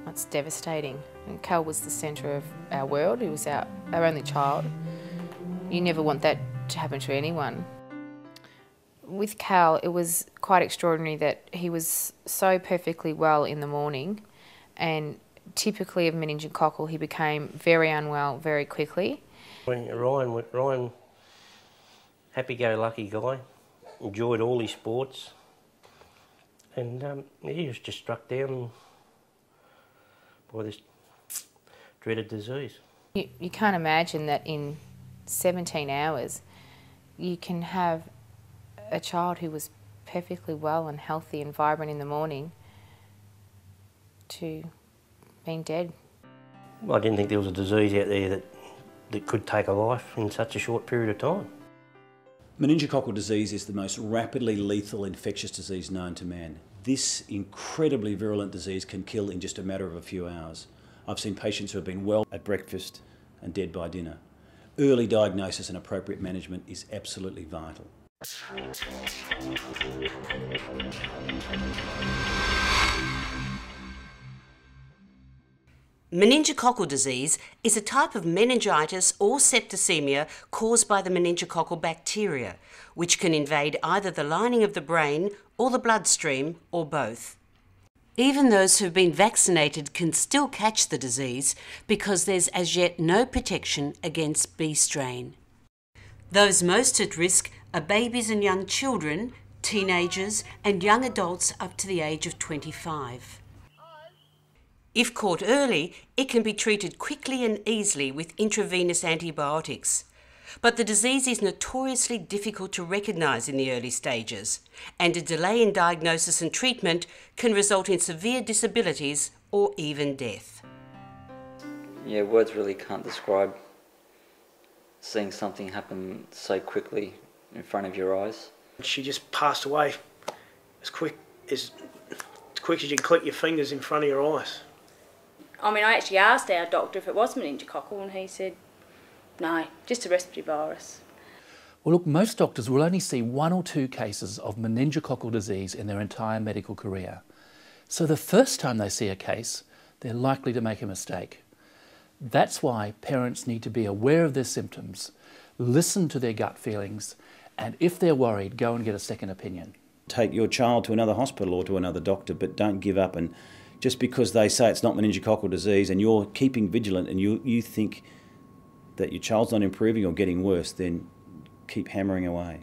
It's devastating. And Cal was the centre of our world. He was our only child. You never want that to happen to anyone. With Cal, it was quite extraordinary that he was so perfectly well in the morning, and typically of meningococcal, he became very unwell very quickly. Ryan, happy-go-lucky guy, enjoyed all his sports, and he was just struck down by this dreaded disease. You can't imagine that in 17 hours you can have a child who was perfectly well and healthy and vibrant in the morning to being dead. I didn't think there was a disease out there that could take a life in such a short period of time. Meningococcal disease is the most rapidly lethal infectious disease known to man. This incredibly virulent disease can kill in just a matter of a few hours. I've seen patients who have been well at breakfast and dead by dinner. Early diagnosis and appropriate management is absolutely vital. Meningococcal disease is a type of meningitis or septicemia caused by the meningococcal bacteria, which can invade either the lining of the brain or the bloodstream, or both. Even those who have been vaccinated can still catch the disease because there's as yet no protection against B strain. Those most at risk are babies and young children, teenagers and young adults up to the age of 25. If caught early, it can be treated quickly and easily with intravenous antibiotics. But the disease is notoriously difficult to recognise in the early stages, and a delay in diagnosis and treatment can result in severe disabilities or even death. Yeah, words really can't describe seeing something happen so quickly in front of your eyes. She just passed away as quick as you can click your fingers in front of your eyes. I mean, I actually asked our doctor if it was meningococcal, and he said, no, just a respiratory virus. Well, look, most doctors will only see 1 or 2 cases of meningococcal disease in their entire medical career. So the first time they see a case, they're likely to make a mistake. That's why parents need to be aware of their symptoms, listen to their gut feelings, and if they're worried, go and get a second opinion. Take your child to another hospital or to another doctor, but don't give up. And just because they say it's not meningococcal disease and you're keeping vigilant and you think that your child's not improving or getting worse, then keep hammering away.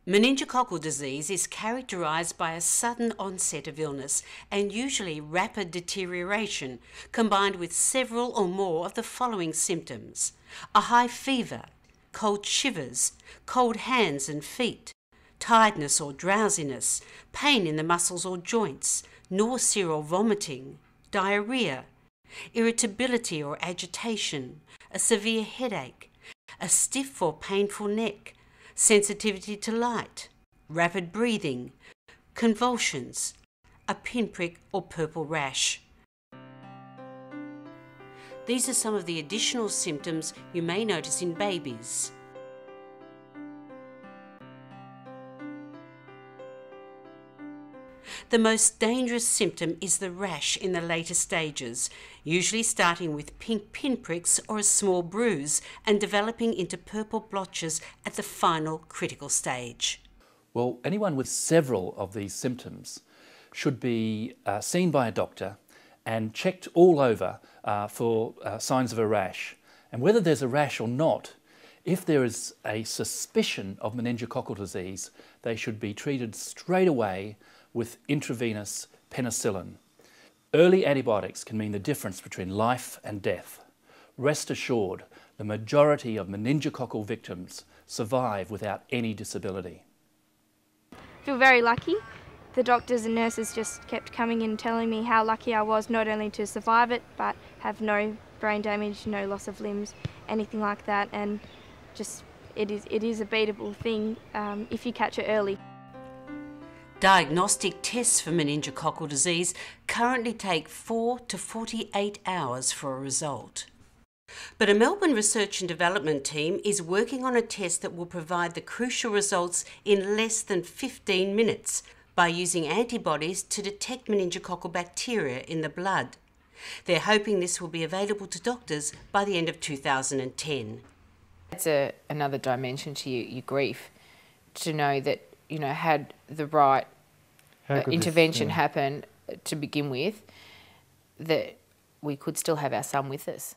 Meningococcal disease is characterised by a sudden onset of illness and usually rapid deterioration, combined with several or more of the following symptoms: a high fever, cold shivers, cold hands and feet, tiredness or drowsiness, pain in the muscles or joints, nausea or vomiting, diarrhoea, irritability or agitation, a severe headache, a stiff or painful neck, sensitivity to light, rapid breathing, convulsions, a pinprick or purple rash. These are some of the additional symptoms you may notice in babies. The most dangerous symptom is the rash in the later stages, usually starting with pink pinpricks or a small bruise and developing into purple blotches at the final critical stage. Well, anyone with several of these symptoms should be seen by a doctor and checked all over for signs of a rash. And whether there's a rash or not, if there is a suspicion of meningococcal disease, they should be treated straight away with intravenous penicillin. Early antibiotics can mean the difference between life and death. Rest assured, the majority of meningococcal victims survive without any disability. I feel very lucky. The doctors and nurses just kept coming in and telling me how lucky I was not only to survive it, but have no brain damage, no loss of limbs, anything like that, and just it is a beatable thing if you catch it early. Diagnostic tests for meningococcal disease currently take 4 to 48 hours for a result. But a Melbourne research and development team is working on a test that will provide the crucial results in less than 15 minutes by using antibodies to detect meningococcal bacteria in the blood. They're hoping this will be available to doctors by the end of 2010. It's another dimension to your grief, to know that, you know, had the right intervention happen to begin with, that we could still have our son with us.